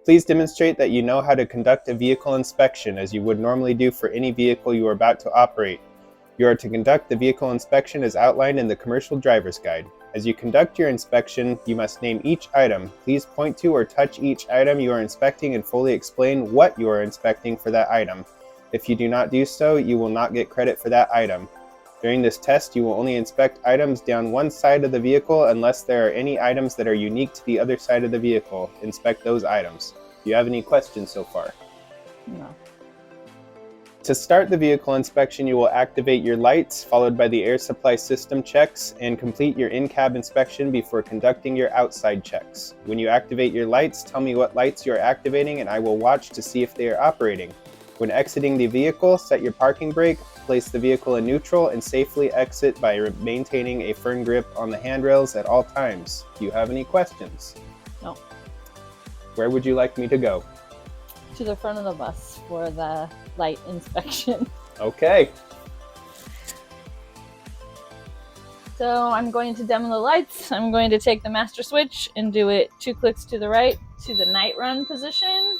Please demonstrate that you know how to conduct a vehicle inspection as you would normally do for any vehicle you are about to operate. You are to conduct the vehicle inspection as outlined in the Commercial Driver's Guide. As you conduct your inspection, you must name each item. Please point to or touch each item you are inspecting and fully explain what you are inspecting for that item. If you do not do so, you will not get credit for that item. During this test, you will only inspect items down one side of the vehicle unless there are any items that are unique to the other side of the vehicle. Inspect those items. Do you have any questions so far? No. To start the vehicle inspection, you will activate your lights, followed by the air supply system checks, and complete your in-cab inspection before conducting your outside checks. When you activate your lights, tell me what lights you are activating and I will watch to see if they are operating. When exiting the vehicle, set your parking brake, place the vehicle in neutral, and safely exit by maintaining a firm grip on the handrails at all times. Do you have any questions? No. Where would you like me to go? To the front of the bus for the light inspection. Okay. So I'm going to demo the lights. I'm going to take the master switch and do it 2 clicks to the right to the night run position.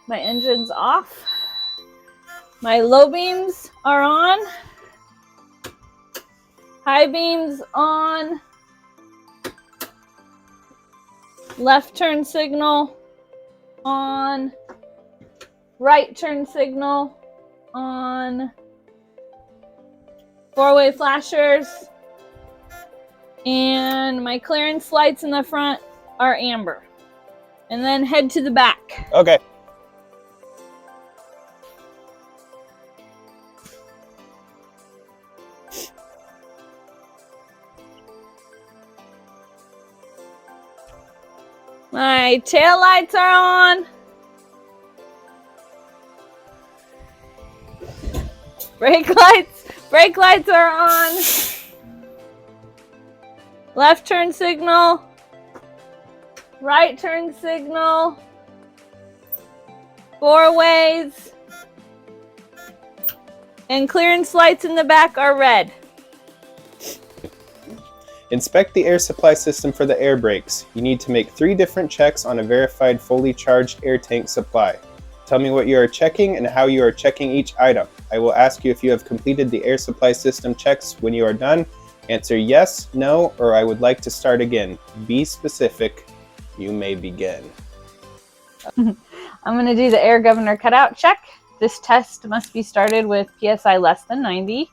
My engine's off. My low beams are on. High beams on. Left turn signal on. Right turn signal on. 4-way flashers. And my clearance lights in the front are amber. And then head to the back. Okay. My tail lights are on. Brake lights are on. Left turn signal. Right turn signal. 4 ways. And clearance lights in the back are red. Inspect the air supply system for the air brakes. You need to make 3 different checks on a verified fully charged air tank supply. Tell me what you are checking and how you are checking each item. I will ask you if you have completed the air supply system checks. When you are done, answer yes, no, or I would like to start again. Be specific. You may begin. I'm going to do the air governor cutout check. This test must be started with PSI less than 90.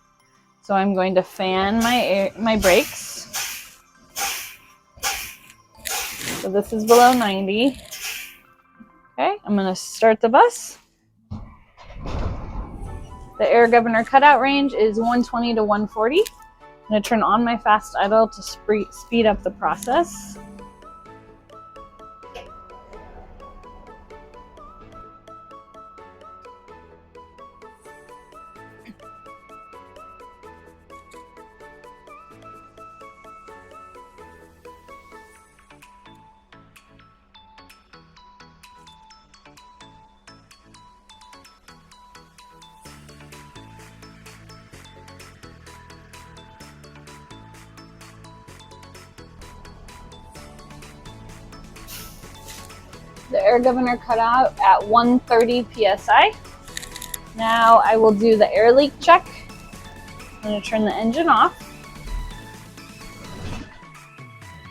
So I'm going to fan my brakes. So this is below 90. Okay, I'm going to start the bus. The air governor cutout range is 120 to 140. I'm going to turn on my fast idle to speed up the process. The air governor cut out at 130 PSI. Now I will do the air leak check. I'm going to turn the engine off.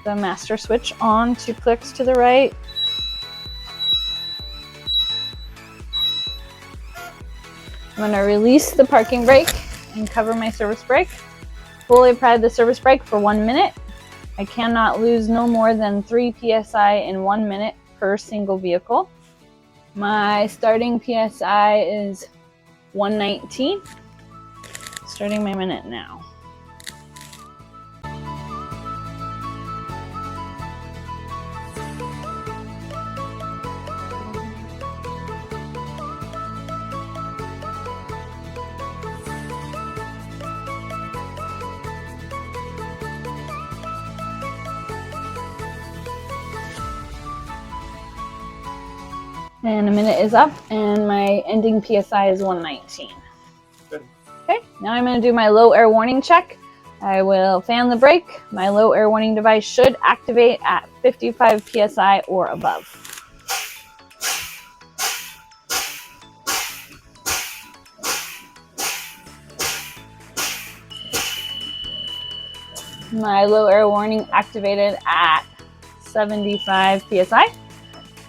The master switch on, 2 clicks to the right. I'm going to release the parking brake and cover my service brake. Fully apply the service brake for 1 minute. I cannot lose no more than 3 PSI in 1 minute per single vehicle. My starting PSI is 119. Starting my minute now. And a minute is up, and my ending PSI is 119. Good. Okay, now I'm going to do my low air warning check. I will fan the brake. My low air warning device should activate at 55 PSI or above. My low air warning activated at 75 psi.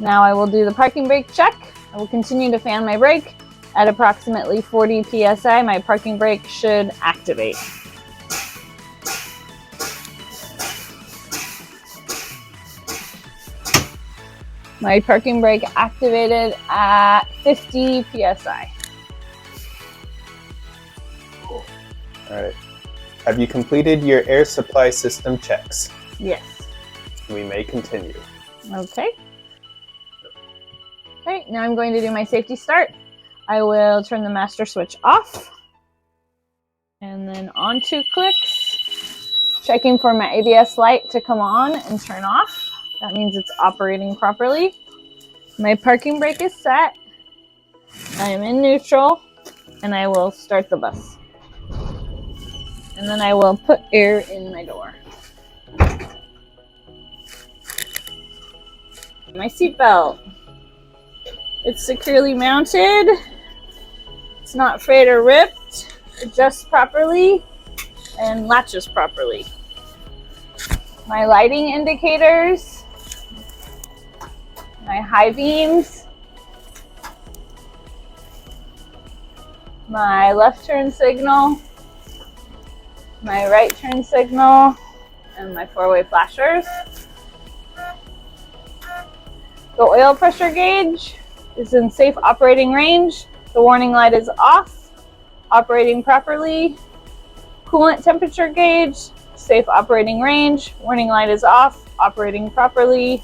Now I will do the parking brake check. I will continue to fan my brake. At approximately 40 psi, my parking brake should activate. My parking brake activated at 50 psi. All right. Have you completed your air supply system checks? Yes. We may continue. Okay. Okay, now I'm going to do my safety start. I will turn the master switch off. And then on 2 clicks. Checking for my ABS light to come on and turn off. That means it's operating properly. My parking brake is set. I am in neutral, and I will start the bus. And then I will put air in my door. My seatbelt. It's securely mounted. It's not frayed or ripped. Adjusts properly and latches properly. My lighting indicators. My high beams. My left turn signal. My right turn signal. And my 4-way flashers. The oil pressure gauge is in safe operating range. The warning light is off, operating properly. Coolant temperature gauge, safe operating range. Warning light is off, operating properly.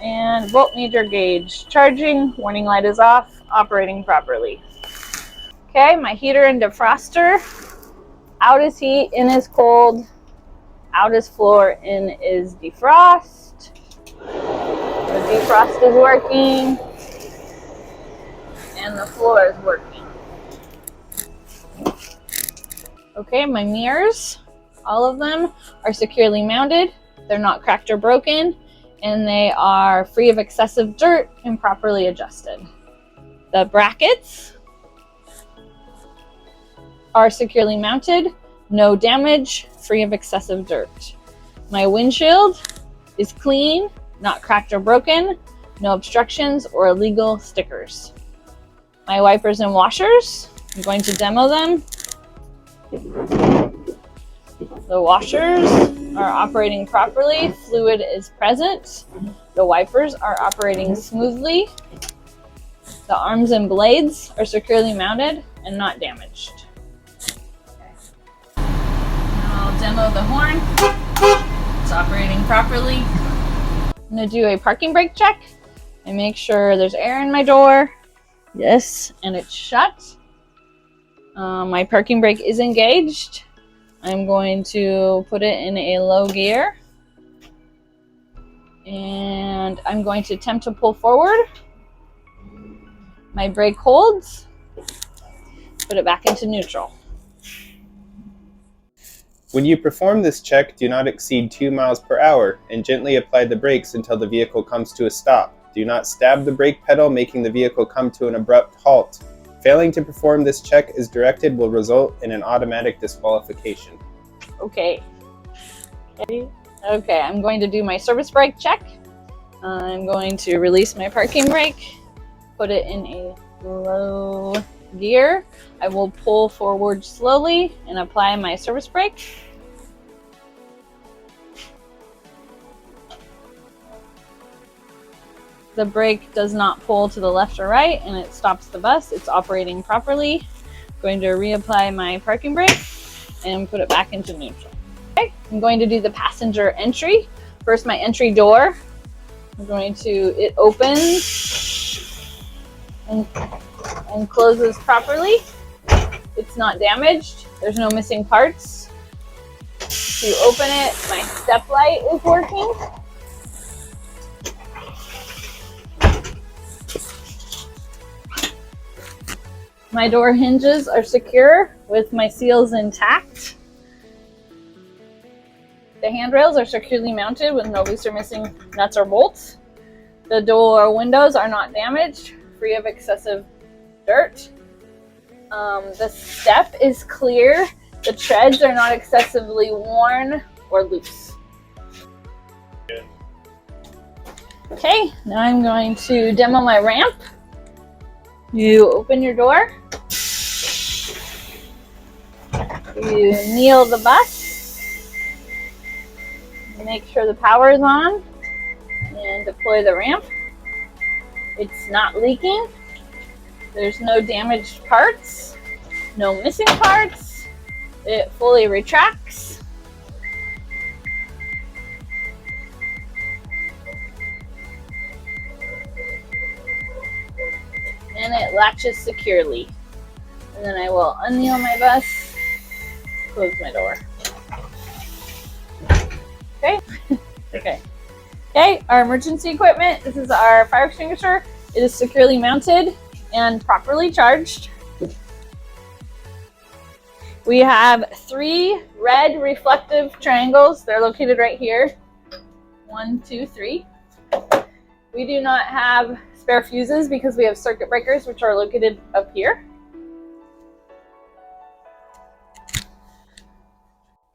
And voltmeter gauge, charging. Warning light is off, operating properly. Okay, my heater and defroster. Out is heat, in is cold. Out is floor, in is defrost. The defrost is working. And the floor is working. Okay, my mirrors, all of them are securely mounted. They're not cracked or broken, and they are free of excessive dirt and properly adjusted. The brackets are securely mounted, no damage, free of excessive dirt. My windshield is clean, not cracked or broken, no obstructions or illegal stickers. My wipers and washers, I'm going to demo them. The washers are operating properly, fluid is present. The wipers are operating smoothly. The arms and blades are securely mounted and not damaged. Now I'll demo the horn. It's operating properly. I'm going to do a parking brake check and make sure there's air in my door. Yes, and it's shut. My parking brake is engaged. I'm going to put it in a low gear. And I'm going to attempt to pull forward. My brake holds. Put it back into neutral. When you perform this check, do not exceed 2 miles per hour and gently apply the brakes until the vehicle comes to a stop. Do not stab the brake pedal, making the vehicle come to an abrupt halt. Failing to perform this check as directed will result in an automatic disqualification. Okay, I'm going to do my service brake check. I'm going to release my parking brake, put it in a low gear. I will pull forward slowly and apply my service brake. The brake does not pull to the left or right, and it stops the bus. It's operating properly. I'm going to reapply my parking brake and put it back into neutral. Okay, I'm going to do the passenger entry. First, my entry door. It opens and closes properly. It's not damaged. There's no missing parts. To open it, my step light is working. My door hinges are secure with my seals intact. The handrails are securely mounted with no loose or missing nuts or bolts. The door windows are not damaged, free of excessive dirt. The step is clear. The treads are not excessively worn or loose. Okay, now I'm going to demo my ramp. You open your door. You kneel the bus. Make sure the power is on and deploy the ramp. It's not leaking. There's no damaged parts, no missing parts. It fully retracts. And it latches securely. And then I will unkneel my bus, close my door. Okay. Okay, our emergency equipment. This is our fire extinguisher. It is securely mounted and properly charged. We have 3 red reflective triangles. They're located right here. 1, 2, 3. We do not have spare fuses because we have circuit breakers, which are located up here.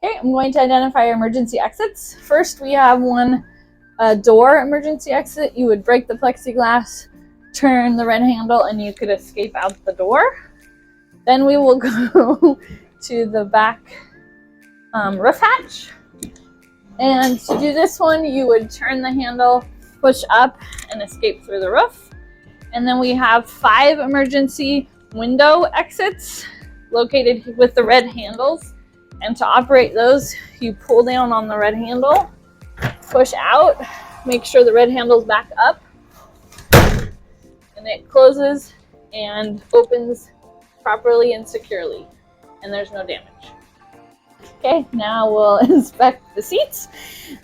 Okay, I'm going to identify our emergency exits. First, we have one door emergency exit. You would break the plexiglass, turn the red handle, and you could escape out the door. Then we will go to the back roof hatch. And to do this one, you would turn the handle, push up, and escape through the roof. And then we have 5 emergency window exits located with the red handles. And to operate those, you pull down on the red handle, push out, make sure the red handle's back up, and it closes and opens properly and securely, and there's no damage. Okay, now we'll inspect the seats.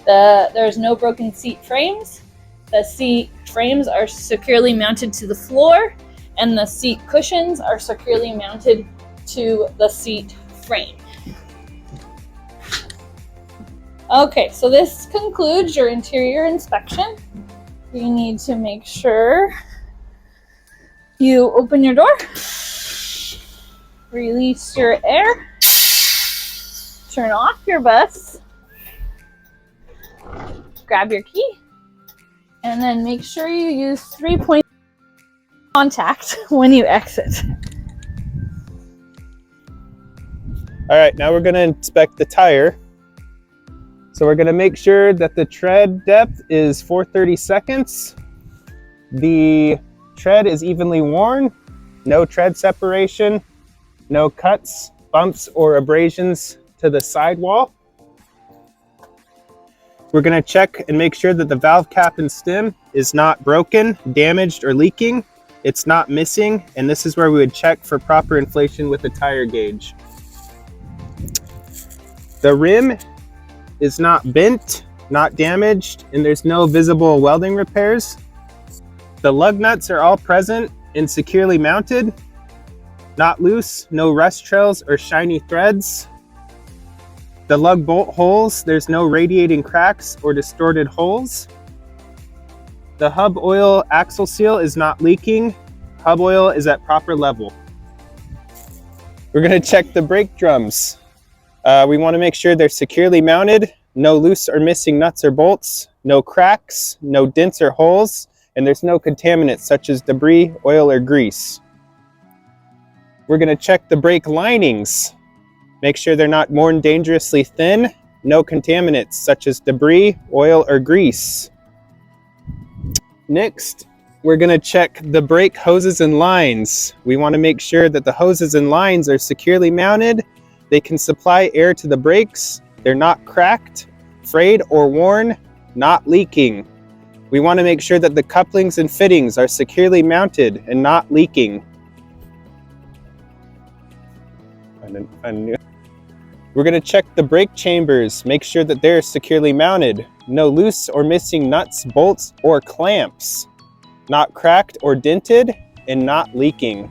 There's no broken seat frames. The seat frames are securely mounted to the floor, and the seat cushions are securely mounted to the seat frame. Okay, so this concludes your interior inspection. You need to make sure you open your door, release your air, turn off your bus, grab your key, and then make sure you use 3-point contact when you exit. All right, now we're going to inspect the tire. So we're going to make sure that the tread depth is 4/32. The tread is evenly worn, no tread separation, no cuts, bumps, or abrasions to the sidewall. We're going to check and make sure that the valve cap and stem is not broken, damaged, or leaking. It's not missing, and this is where we would check for proper inflation with the tire gauge. The rim is not bent, not damaged, and there's no visible welding repairs. The lug nuts are all present and securely mounted, not loose, no rust trails or shiny threads. The lug bolt holes, there's no radiating cracks or distorted holes. The hub oil axle seal is not leaking. Hub oil is at proper level. We're going to check the brake drums. We want to make sure they're securely mounted, no loose or missing nuts or bolts, no cracks, no dents or holes, and there's no contaminants such as debris, oil, or grease. We're going to check the brake linings. Make sure they're not worn dangerously thin, no contaminants such as debris, oil, or grease. Next, we're going to check the brake hoses and lines. We want to make sure that the hoses and lines are securely mounted. They can supply air to the brakes. They're not cracked, frayed, or worn, not leaking. We want to make sure that the couplings and fittings are securely mounted and not leaking. We're going to check the brake chambers, make sure that they're securely mounted. No loose or missing nuts, bolts, or clamps. Not cracked or dented, and not leaking.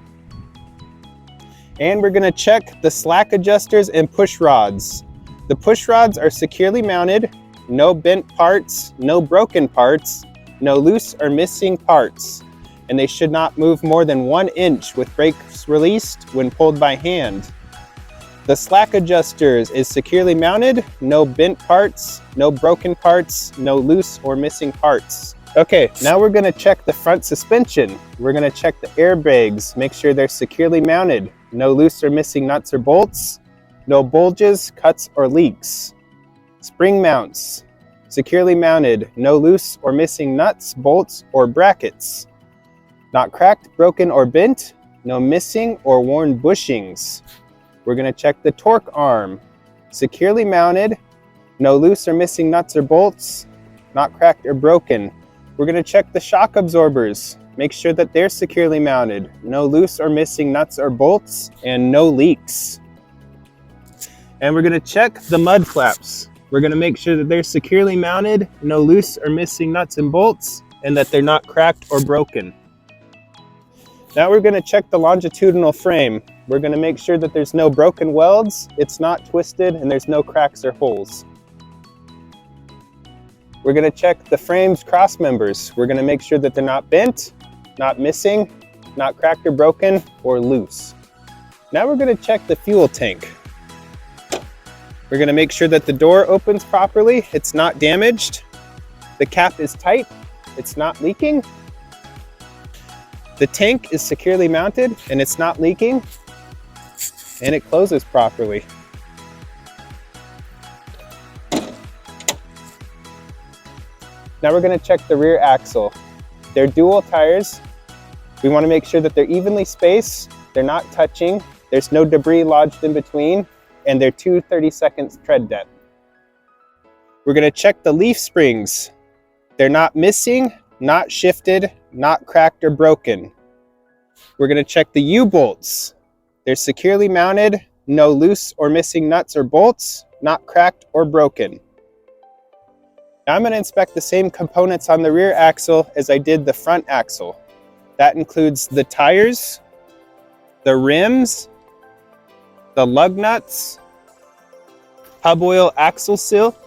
And we're going to check the slack adjusters and push rods. The push rods are securely mounted, no bent parts, no broken parts, no loose or missing parts, and they should not move more than 1 inch with brakes released when pulled by hand. The slack adjusters is securely mounted, no bent parts, no broken parts, no loose or missing parts. Okay, now we're gonna check the front suspension. We're gonna check the airbags, make sure they're securely mounted, no loose or missing nuts or bolts, no bulges, cuts, or leaks. Spring mounts, securely mounted, no loose or missing nuts, bolts, or brackets. Not cracked, broken, or bent, no missing or worn bushings. We're gonna check the torque arm, securely mounted, no loose or missing nuts or bolts, not cracked or broken. We're gonna check the shock absorbers, make sure that they're securely mounted, no loose or missing nuts or bolts, and no leaks. And we're gonna check the mud flaps. We're gonna make sure that they're securely mounted, no loose or missing nuts and bolts, and that they're not cracked or broken. Now we're gonna check the longitudinal frame. We're gonna make sure that there's no broken welds, it's not twisted, and there's no cracks or holes. We're gonna check the frame's cross members. We're gonna make sure that they're not bent, not missing, not cracked or broken, or loose. Now we're gonna check the fuel tank. We're gonna make sure that the door opens properly, it's not damaged, the cap is tight, it's not leaking, the tank is securely mounted and it's not leaking, and it closes properly. Now we're gonna check the rear axle. They're dual tires. We wanna make sure that they're evenly spaced, they're not touching, there's no debris lodged in between, and they're 2 30-second tread depth. We're gonna check the leaf springs. They're not missing, not shifted, not cracked or broken. We're gonna check the U-bolts. They're securely mounted, no loose or missing nuts or bolts, not cracked or broken. Now I'm going to inspect the same components on the rear axle as I did the front axle. That includes the tires, the rims, the lug nuts, hub oil axle seal,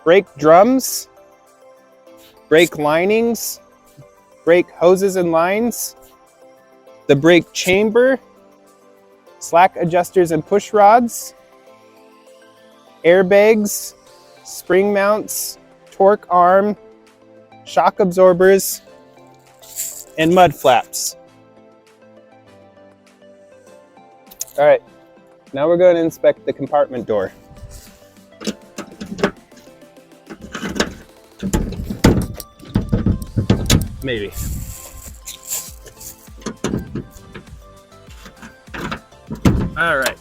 brake drums, brake linings, brake hoses and lines, the brake chamber, slack adjusters and push rods, airbags, spring mounts, torque arm, shock absorbers, and mud flaps. All right, now we're going to inspect the compartment door. Maybe. All right,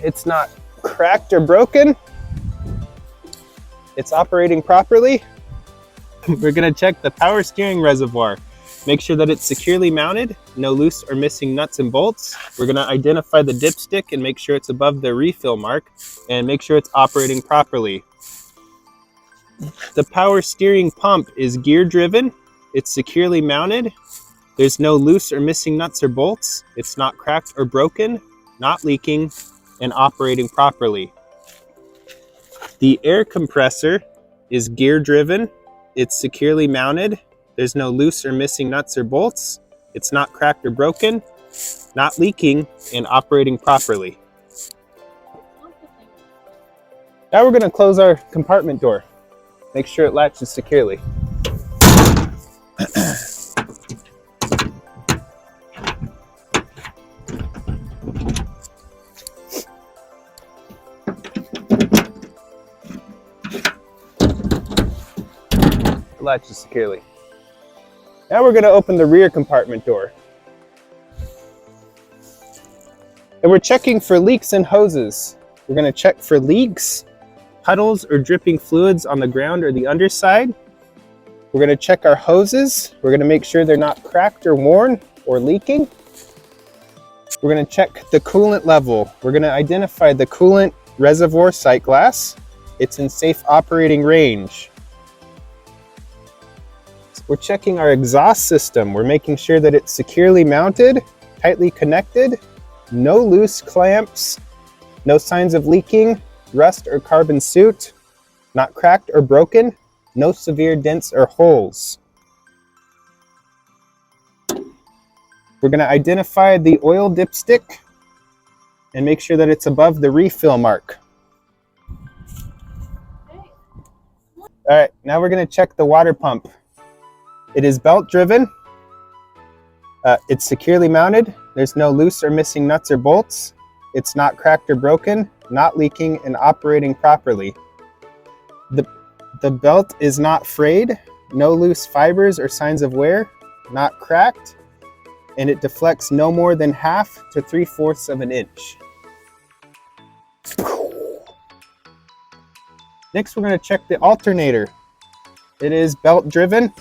it's not cracked or broken. It's operating properly. We're gonna check the power steering reservoir. Make sure that it's securely mounted, no loose or missing nuts and bolts. We're gonna identify the dipstick and make sure it's above the refill mark and make sure it's operating properly. The power steering pump is gear driven. It's securely mounted. There's no loose or missing nuts or bolts. It's not cracked or broken, not leaking, and operating properly. The air compressor is gear driven. It's securely mounted. There's no loose or missing nuts or bolts. It's not cracked or broken, not leaking, and operating properly. Now we're going to close our compartment door. Make sure it latches securely. Latches securely. Now we're going to open the rear compartment door. And we're checking for leaks and hoses. We're going to check for leaks, puddles or dripping fluids on the ground or the underside. We're going to check our hoses. We're going to make sure they're not cracked or worn or leaking. We're going to check the coolant level. We're going to identify the coolant reservoir sight glass. It's in safe operating range. We're checking our exhaust system. We're making sure that it's securely mounted, tightly connected, no loose clamps, no signs of leaking, rust or carbon soot, not cracked or broken, no severe dents or holes. We're going to identify the oil dipstick. and make sure that it's above the refill mark. All right, now we're going to check the water pump. It is belt driven. It's securely mounted. There's no loose or missing nuts or bolts. It's not cracked or broken, not leaking, and operating properly. The belt is not frayed, no loose fibers or signs of wear, not cracked, and it deflects no more than 1/2 to 3/4 of an inch. Next, we're going to check the alternator. It is belt driven,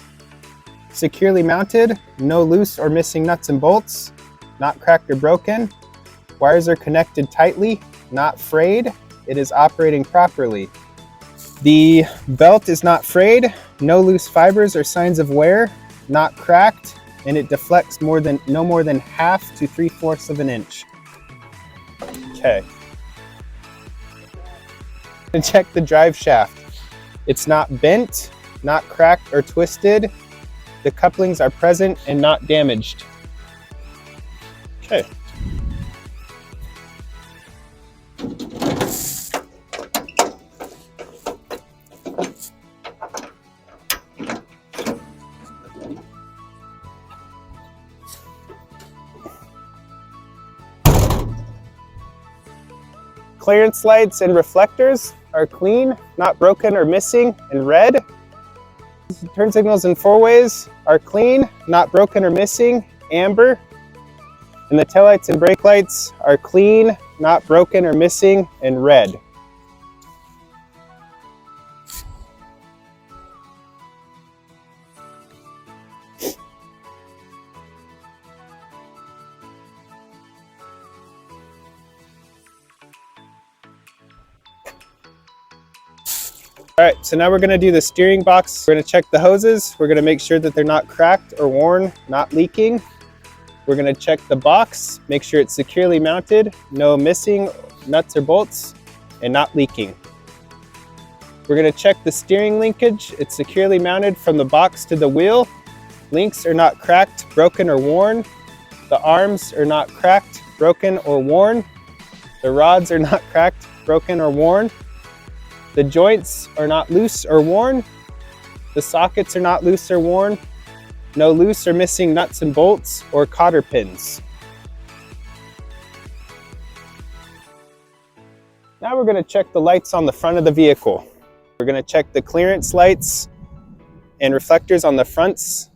securely mounted, no loose or missing nuts and bolts, not cracked or broken. Wires are connected tightly, not frayed. It is operating properly. The belt is not frayed, no loose fibers or signs of wear, not cracked, and it deflects no more than 1/2 to 3/4 of an inch. Okay. And check the drive shaft. It's not bent, not cracked or twisted. The couplings are present and not damaged. Okay. Clearance lights and reflectors are clean, not broken or missing, and red. Turn signals and four-ways are clean, not broken or missing, amber. And the taillights and brake lights are clean, not broken or missing, and red. All right, so now we're gonna do the steering box. We're gonna check the hoses. We're gonna make sure that they're not cracked or worn, not leaking. We're gonna check the box, make sure it's securely mounted, no missing nuts or bolts, and not leaking. We're gonna check the steering linkage. It's securely mounted from the box to the wheel. Links are not cracked, broken, or worn. The arms are not cracked, broken, or worn. The rods are not cracked, broken, or worn. The joints are not loose or worn. The sockets are not loose or worn. No loose or missing nuts and bolts or cotter pins. Now we're going to check the lights on the front of the vehicle. We're going to check the clearance lights and reflectors on the fronts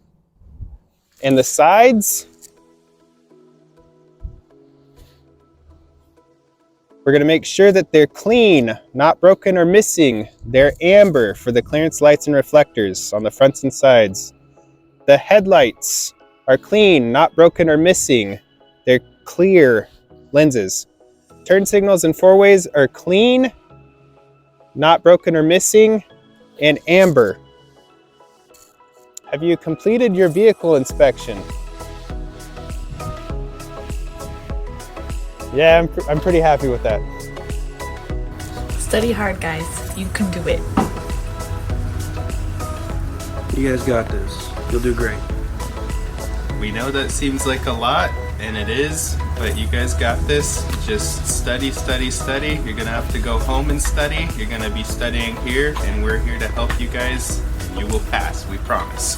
and the sides. We're going to make sure that they're clean, not broken or missing. They're amber for the clearance lights and reflectors on the fronts and sides. The headlights are clean, not broken or missing. They're clear lenses. Turn signals and four-ways are clean, not broken or missing, and amber. Have you completed your vehicle inspection? Yeah, I'm pretty happy with that. Study hard, guys. You can do it. You guys got this. You'll do great. We know that seems like a lot, and it is, but you guys got this. Just study, study, study. You're gonna have to go home and study. You're gonna be studying here, and we're here to help you guys. You will pass, we promise.